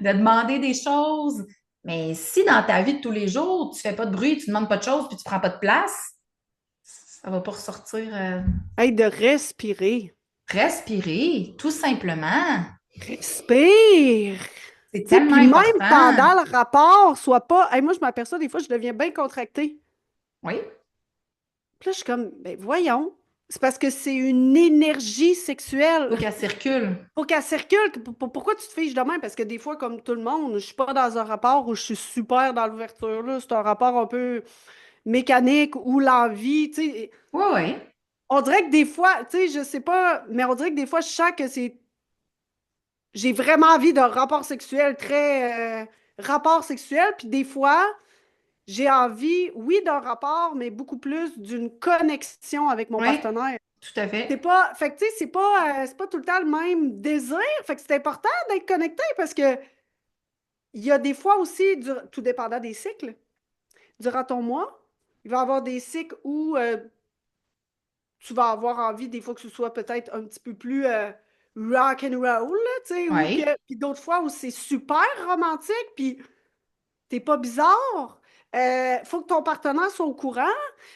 de demander des choses. Mais si dans ta vie de tous les jours, tu fais pas de bruit, tu demandes pas de choses, puis tu prends pas de place, ça va pas ressortir. hey, de respirer. Respirer, tout simplement. Respire! C'est Tu sais, tellement puis même important. pendant le rapport, soit pas. Hey, moi, je m'aperçois des fois, je deviens bien contractée. Oui, Puis là, je suis comme, ben voyons. C'est parce que c'est une énergie sexuelle. faut qu'elle circule. Faut qu'elle circule. Pourquoi tu te fiches de même? Parce que des fois, comme tout le monde, je suis pas dans un rapport où je suis super dans l'ouverture, là. C'est un rapport un peu mécanique où l'envie, tu sais. Oui, oui. On dirait que des fois, tu sais, je sais pas, mais on dirait que des fois, je sens que c'est. J'ai vraiment envie d'un rapport sexuel très. Rapport sexuel, puis des fois, j'ai envie, oui, d'un rapport, mais beaucoup plus d'une connexion avec mon Oui, partenaire. tout à C'est fait. pas, fait que tu sais, c'est pas tout le temps le même désir. Fait que c'est important d'être connecté parce que il y a des fois aussi, tout dépendant des cycles, durant ton mois, il va y avoir des cycles où tu vas avoir envie, des fois que ce soit peut-être un petit peu plus rock and roll, là, tu sais, Oui. puis d'autres fois où c'est super romantique, puis t'es pas bizarre. Faut que ton partenaire soit au courant.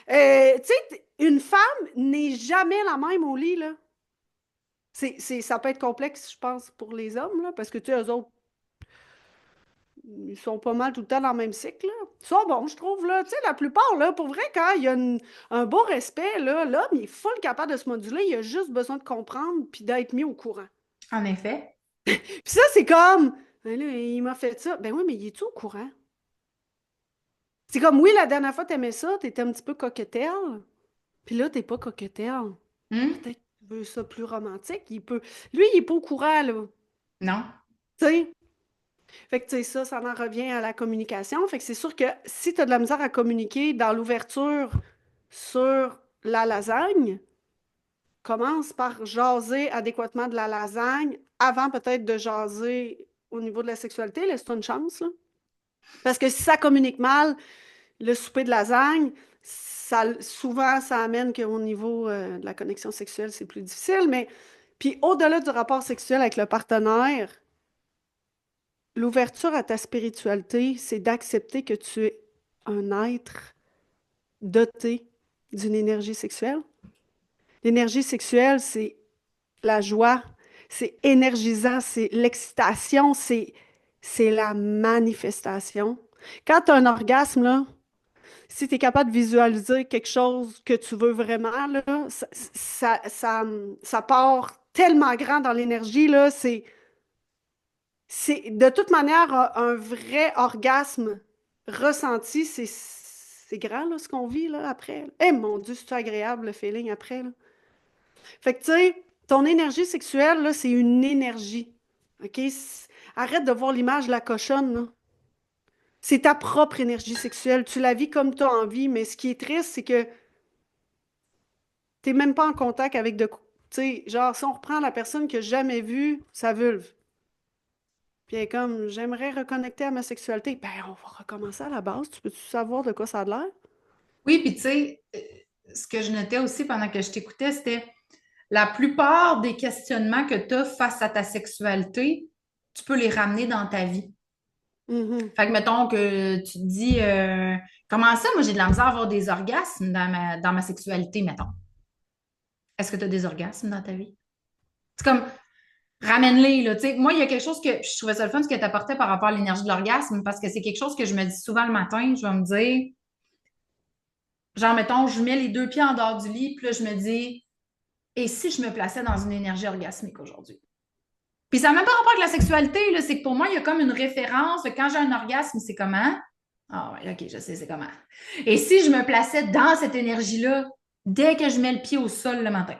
Tu sais, une femme n'est jamais la même au lit, là. Ça peut être complexe, je pense, pour les hommes, là, parce que, tu sais, eux autres, ils sont pas mal tout le temps dans le même cycle, là. Ils sont bons, je trouve, là. Tu sais, la plupart, là, pour vrai, quand il y a un beau respect, là, l'homme, il est full capable de se moduler, il a juste besoin de comprendre puis d'être mis au courant. En effet. Puis ça, c'est comme, ben là, il m'a fait ça. Ben oui, mais il est-tu au courant? C'est comme, oui, la dernière fois, t'aimais ça, t'étais un petit peu coquetelle, puis là, t'es pas coquetelle. Hmm? Peut-être qu'il veut ça plus romantique. Lui, il est pas au courant, là. Non. Tu sais? Fait que, tu sais, ça en revient à la communication. Fait que c'est sûr que si tu as de la misère à communiquer dans l'ouverture sur la lasagne, commence par jaser adéquatement de la lasagne avant peut-être de jaser au niveau de la sexualité. Laisse-toi une chance, là. Parce que si ça communique mal, le souper de lasagne, souvent, ça amène qu'au niveau de la connexion sexuelle, c'est plus difficile. Mais puis au-delà du rapport sexuel avec le partenaire, l'ouverture à ta spiritualité, c'est d'accepter que tu es un être doté d'une énergie sexuelle. L'énergie sexuelle, c'est la joie, c'est énergisant, c'est l'excitation, c'est la manifestation. Quand tu as un orgasme, là, si tu es capable de visualiser quelque chose que tu veux vraiment, là, ça part tellement grand dans l'énergie, là, c'est de toute manière un vrai orgasme ressenti, c'est grand là, ce qu'on vit là, après. Eh mon Dieu, c'est agréable le feeling après. Là. Fait que tu sais, ton énergie sexuelle, là, c'est une énergie. OK? Arrête de voir l'image de la cochonne, là. C'est ta propre énergie sexuelle. Tu la vis comme tu as envie, mais ce qui est triste, c'est que t'es même pas en contact avec de. Tu sais, genre, si on reprend la personne qui n'a jamais vu sa vulve, puis elle est comme, j'aimerais reconnecter à ma sexualité. Ben, on va recommencer à la base. Tu peux-tu savoir de quoi ça a l'air? Oui, puis tu sais, ce que je notais aussi pendant que je t'écoutais, c'était la plupart des questionnements que tu as face à ta sexualité, tu peux les ramener dans ta vie. Mhm. Fait que mettons que tu te dis comment ça, moi j'ai de la misère à avoir des orgasmes dans ma sexualité, mettons. Est-ce que tu as des orgasmes dans ta vie? C'est comme ramène-les, là. Tu sais, moi, il y a quelque chose que je trouvais ça le fun ce que tu apportais par rapport à l'énergie de l'orgasme, parce que c'est quelque chose que je me dis souvent le matin. Je vais me dire, genre, mettons, je mets les deux pieds en dehors du lit, puis là, je me dis, et si je me plaçais dans une énergie orgasmique aujourd'hui? Puis ça n'a même pas rapport avec la sexualité, là, c'est que pour moi, il y a comme une référence. Quand j'ai un orgasme, c'est comment? Ah ouais, ok, je sais, c'est comment. Et si je me plaçais dans cette énergie-là dès que je mets le pied au sol le matin?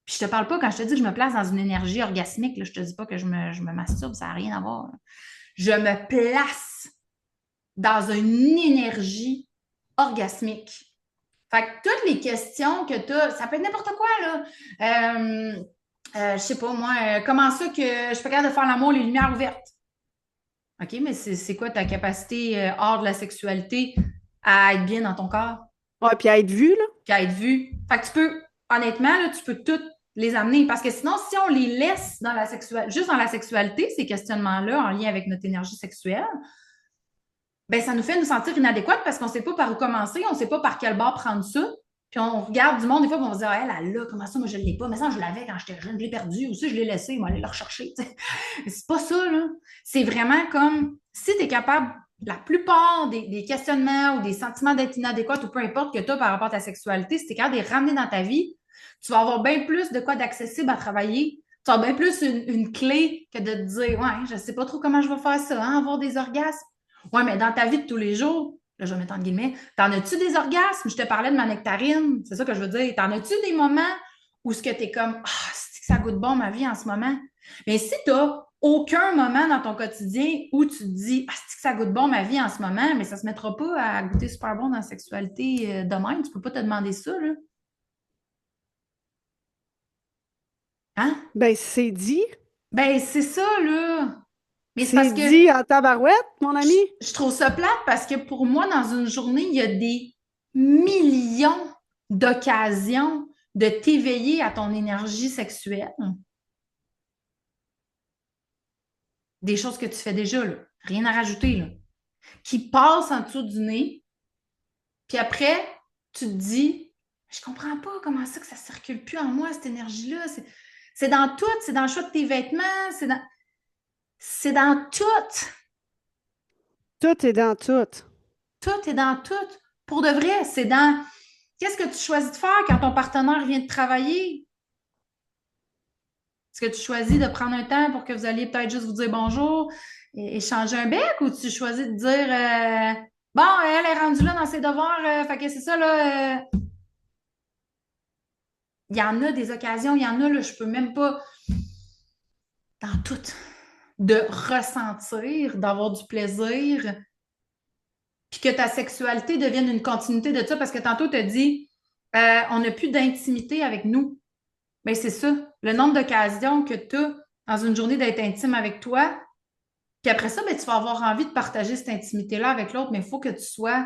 Puis je te parle pas, quand je te dis que je me place dans une énergie orgasmique, là, je te dis pas que je me masturbe, ça n'a rien à voir. Je me place dans une énergie orgasmique. Fait que toutes les questions que tu as, ça peut être n'importe quoi, là. Je sais pas, moi, comment ça que je suis pas capable de faire l'amour les lumières ouvertes? OK, mais c'est quoi ta capacité hors de la sexualité à être bien dans ton corps, Ouais, puis à être vu, là. puis à être vu? Fait que tu peux, honnêtement, là, tu peux toutes les amener. Parce que sinon, si on les laisse dans la juste dans la sexualité, ces questionnements-là en lien avec notre énergie sexuelle, ben, ça nous fait nous sentir inadéquates parce qu'on ne sait pas par où commencer, on ne sait pas par quel bord prendre ça. Puis on regarde du monde, des fois, on se dit, ah, elle a, comment ça, moi, je ne l'ai pas. Mais ça, je l'avais quand j'étais jeune, je l'ai perdu. Ou si je l'ai laissé, moi, aller le rechercher. C'est pas ça, là. C'est vraiment comme si tu es capable, la plupart des questionnements ou des sentiments d'être inadéquate ou peu importe que tu as par rapport à ta sexualité, si tu es capable de les ramener dans ta vie, tu vas avoir bien plus de quoi d'accessible à travailler. Tu as bien plus une clé que de te dire, ouais, je ne sais pas trop comment je vais faire ça, hein, avoir des orgasmes. Ouais, mais dans ta vie de tous les jours, là, je vais mettre en guillemets, t'en as-tu des orgasmes? Je te parlais de ma nectarine, c'est ça que je veux dire. T'en as-tu des moments où ce que t'es comme, ah, c'est que ça goûte bon ma vie en ce moment? Mais si t'as aucun moment dans ton quotidien où tu te dis, ah, c'est que ça goûte bon ma vie en ce moment, mais ça se mettra pas à goûter super bon dans la sexualité de même, tu peux pas te demander ça, là. Hein? Ben, c'est dit. Ben, c'est ça, là. Mais c'est C'est parce que dit en tabarouette, mon ami. je trouve ça plate parce que pour moi, dans une journée, il y a des millions d'occasions de t'éveiller à ton énergie sexuelle. Des choses que tu fais déjà, là. Rien à rajouter, là. qui passe en dessous du nez, puis après, tu te dis, je comprends pas comment ça que ça circule plus en moi, cette énergie-là. C'est dans tout, c'est dans le choix de tes vêtements, c'est dans tout. Tout est dans tout. Tout est dans tout. Pour de vrai, c'est dans qu'est-ce que tu choisis de faire quand ton partenaire vient de travailler? Est-ce que tu choisis de prendre un temps pour que vous alliez peut-être juste vous dire bonjour et échanger un bec ou tu choisis de dire bon, elle est rendue là dans ses devoirs, fait que c'est ça, là. Il y en a des occasions, il y en a, là, je peux même pas, dans tout, de ressentir, d'avoir du plaisir, puis que ta sexualité devienne une continuité de ça, parce que tantôt, tu as dit, on n'a plus d'intimité avec nous. Bien, c'est ça. Le nombre d'occasions que tu as dans une journée d'être intime avec toi, puis après ça, ben, tu vas avoir envie de partager cette intimité-là avec l'autre, mais il faut que tu sois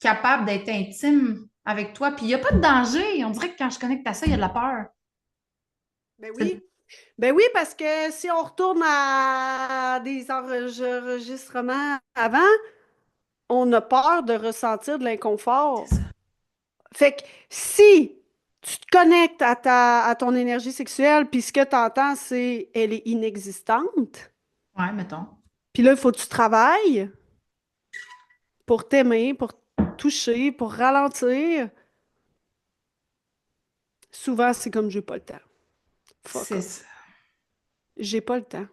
capable d'être intime avec toi. Puis il n'y a pas de danger. On dirait que quand je connecte à ça, il y a de la peur. Ben oui. Ben oui, parce que si on retourne à des enregistrements avant, on a peur de ressentir de C'est l'inconfort. ça. Fait que si tu te connectes à ton énergie sexuelle, puis ce que tu entends, c'est elle est inexistante, Ouais, mettons. puis là, il faut que tu travailles pour t'aimer, pour toucher, pour ralentir. Souvent, c'est comme j'ai pas le temps. Fuck C'est off. ça. J'ai pas le temps.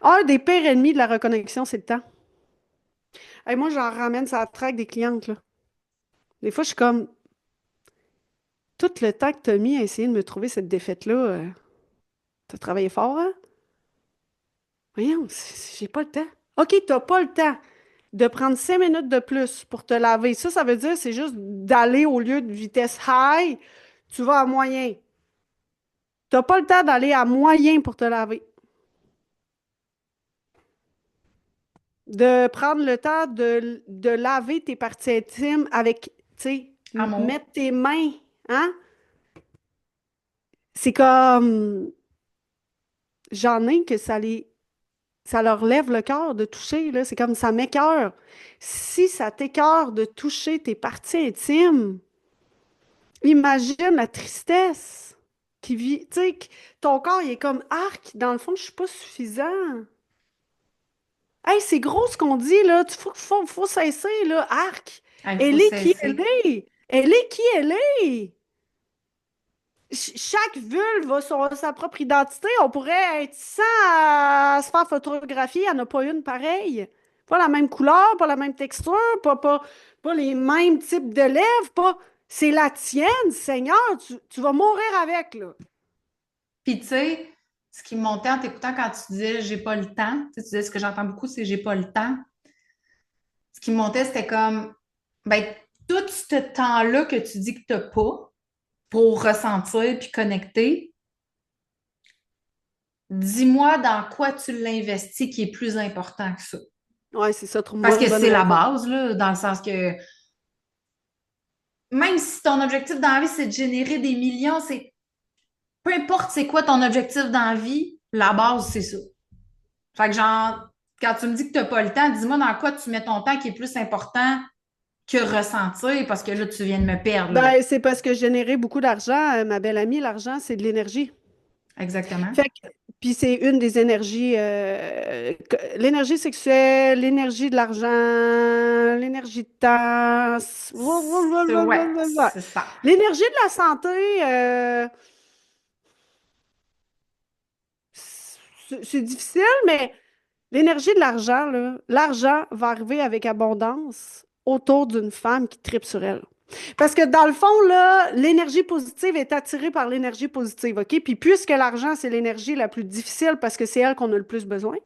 Un des pires ennemis de la reconnexion, c'est le temps. Hey, moi, j'en ramène ça traque des clientes, là. Des fois, je suis comme, tout le temps que tu as mis à essayer de me trouver cette défaite-là, t'as travaillé fort, hein? Voyons, j'ai pas le temps. OK, t'as pas le temps de prendre 5 minutes de plus pour te laver. Ça veut dire c'est juste d'aller au lieu de vitesse high, tu vas à moyen. T'as pas le temps d'aller à moyen pour te laver. De prendre le temps de laver tes parties intimes avec, tu sais, Amour. mettre tes mains, hein? C'est comme, j'en ai que ça leur lève le cœur de toucher, là. C'est comme ça m'écœure. Si ça t'écœure de toucher tes parties intimes, imagine la tristesse qui vit. Tu sais, ton corps, il est comme arc. Dans le fond, je suis pas suffisant. Hey, c'est gros ce qu'on dit, là. Faut cesser, là. Arc. Il faut Elle est qui elle cesser. est. Elle est qui elle est. Chaque vulve a sa propre identité. On pourrait être 100 à se faire photographier. Il n'y en a pas une pareille. Pas la même couleur, pas la même texture, pas les mêmes types de lèvres, pas. C'est la tienne, Seigneur. Tu vas mourir avec, là. Puis, tu sais, ce qui me montait en t'écoutant quand tu disais j'ai pas le temps, tu sais, tu disais ce que j'entends beaucoup, c'est j'ai pas le temps. Ce qui me montait, c'était comme, ben, tout ce temps-là que tu dis que t'as pas pour ressentir puis connecter, dis-moi dans quoi tu l'investis qui est plus important que ça. Ouais, c'est ça. Trouve-moi Parce une que bonne c'est la raison. base, là, dans le sens que même si ton objectif dans la vie, c'est de générer des millions, c'est peu importe c'est quoi ton objectif dans la vie, la base, c'est ça. Fait que genre, quand tu me dis que tu n'as pas le temps, dis-moi dans quoi tu mets ton temps qui est plus important que ressentir, parce que là, tu viens de me perdre, là. Ben, c'est parce que générer beaucoup d'argent, ma belle amie, l'argent, c'est de l'énergie. Exactement. Fait que, puis c'est une des énergies, l'énergie sexuelle, l'énergie de l'argent, l'énergie de temps, Ouais, c'est ça. l'énergie de la santé, c'est difficile, mais l'énergie de l'argent, là, l'argent va arriver avec abondance autour d'une femme qui tripe sur elle. Parce que dans le fond, là, l'énergie positive est attirée par l'énergie positive, OK? Puis puisque l'argent, c'est l'énergie la plus difficile parce que c'est elle qu'on a le plus besoin,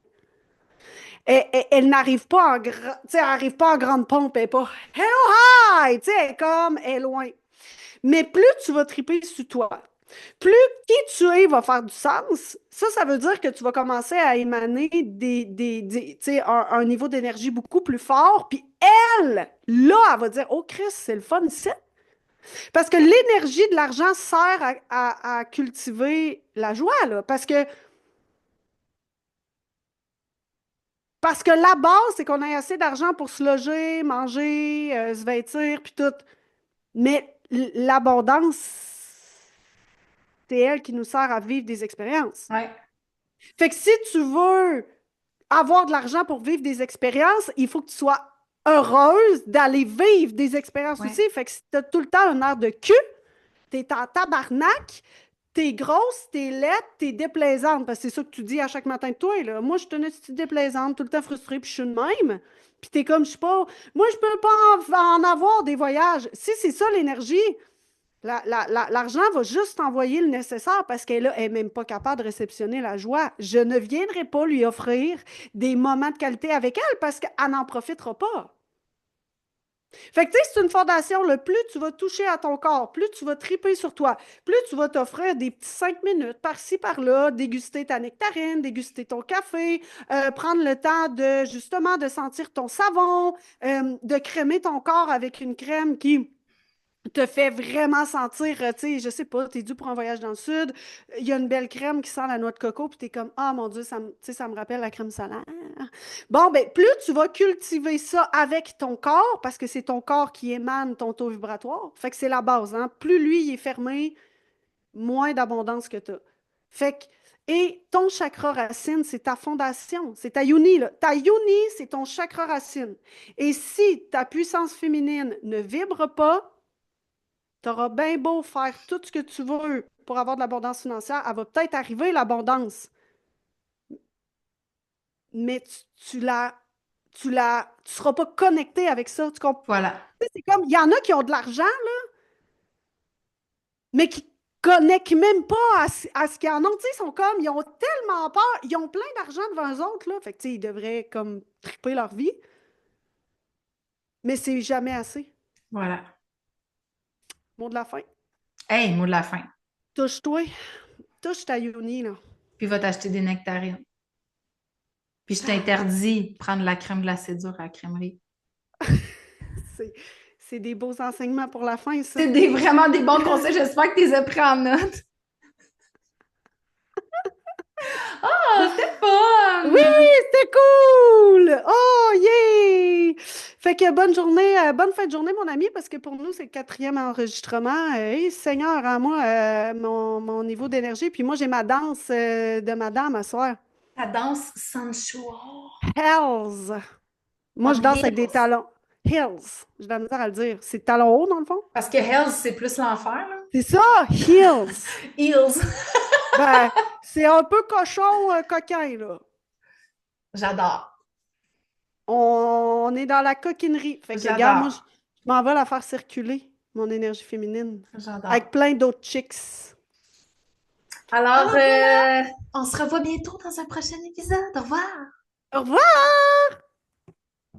elle n'arrive pas tu sais, elle arrive pas en grande pompe, elle est pas Hello, hi! Tu sais, elle est comme, elle est loin. Mais plus tu vas triper sur toi, plus qui tu es va faire du sens. Ça veut dire que tu vas commencer à émaner tu sais, un niveau d'énergie beaucoup plus fort. Puis elle, là, elle va dire, oh Chris, c'est le fun ici. Parce que l'énergie de l'argent sert à cultiver la joie, là. Parce que Parce que la base, c'est qu'on ait assez d'argent pour se loger, manger, se vêtir, puis tout. Mais l'abondance, c'est elle qui nous sert à vivre des expériences. Ouais, Fait que si tu veux avoir de l'argent pour vivre des expériences, il faut que tu sois heureuse d'aller vivre des expériences ouais, aussi. Fait que si t'as tout le temps un air de cul, t'es en tabarnak, t'es grosse, t'es laide, t'es déplaisante. Parce que c'est ça que tu dis à chaque matin de toi, là. Moi, je suis une petite déplaisante, tout le temps frustrée, puis je suis de même. Puis t'es comme, je sais pas, moi, je peux pas en avoir des voyages. Si c'est ça l'énergie, l'argent va juste envoyer le nécessaire parce qu'elle n'est même pas capable de réceptionner la joie. Je ne viendrai pas lui offrir des moments de qualité avec elle parce qu'elle n'en profitera pas. Fait que, tu sais, c'est une fondation. Le plus tu vas toucher à ton corps, plus tu vas triper sur toi, plus tu vas t'offrir des petits 5 minutes par-ci, par-là, déguster ta nectarine, déguster ton café, prendre le temps de, justement, de sentir ton savon, de crémer ton corps avec une crème qui te fait vraiment sentir, tu sais, je sais pas, t'es dû pour un voyage dans le sud, il y a une belle crème qui sent la noix de coco, puis t'es comme, ah mon Dieu, tu sais, ça me rappelle la crème solaire. Bon, ben, plus tu vas cultiver ça avec ton corps, parce que c'est ton corps qui émane ton taux vibratoire, fait que c'est la base, hein. Plus lui, il est fermé, moins d'abondance que t'as. Fait que, et ton chakra racine, c'est ta fondation, c'est ta yoni, là. Ta yoni, c'est ton chakra racine. Et si ta puissance féminine ne vibre pas, tu auras bien beau faire tout ce que tu veux pour avoir de l'abondance financière, elle va peut-être arriver, l'abondance, mais tu seras pas connecté avec ça. Tu comprends? voilà. C'est comme, il y en a qui ont de l'argent, mais qui connectent même pas à ce qu'ils en ont. Tu sais, ils sont comme, ils ont tellement peur, ils ont plein d'argent devant eux autres, là. Fait que, tu sais, ils devraient comme triper leur vie, mais c'est jamais assez. Voilà. Mot de la fin. Hey, mot de la fin. Touche-toi. Touche ta yoni, là. Puis va t'acheter des nectarines. Puis je t'interdis de prendre la crème glacée dure à la crèmerie. C'est, c'est des beaux enseignements pour la fin, ça. C'est vraiment des bons conseils. J'espère que tu les as pris en note. Oh, c'était Oui, fun! c'était cool! Oh, yeah! Fait que bonne journée, bonne fin de journée, mon ami, parce que pour nous, c'est le quatrième enregistrement. Hey, Seigneur, à moi, mon niveau d'énergie. Puis moi, j'ai ma danse de madame à soir. Ta danse sensual. Hells! Moi, je Comme danse avec des Hills. talons. Hills! J'ai de la misère à le dire. C'est talons hauts, dans le fond? Parce que Hells, c'est plus l'enfer, là. C'est ça, heels! Heels. Ben, c'est un peu cochon, coquin, là. J'adore. On est dans la coquinerie. Fait que, regarde, moi, je J'adore. m'en vais la faire circuler, mon énergie féminine, J'adore. avec plein d'autres chicks. Alors, Alors voilà! on se revoit bientôt dans un prochain épisode. Au revoir. Au revoir!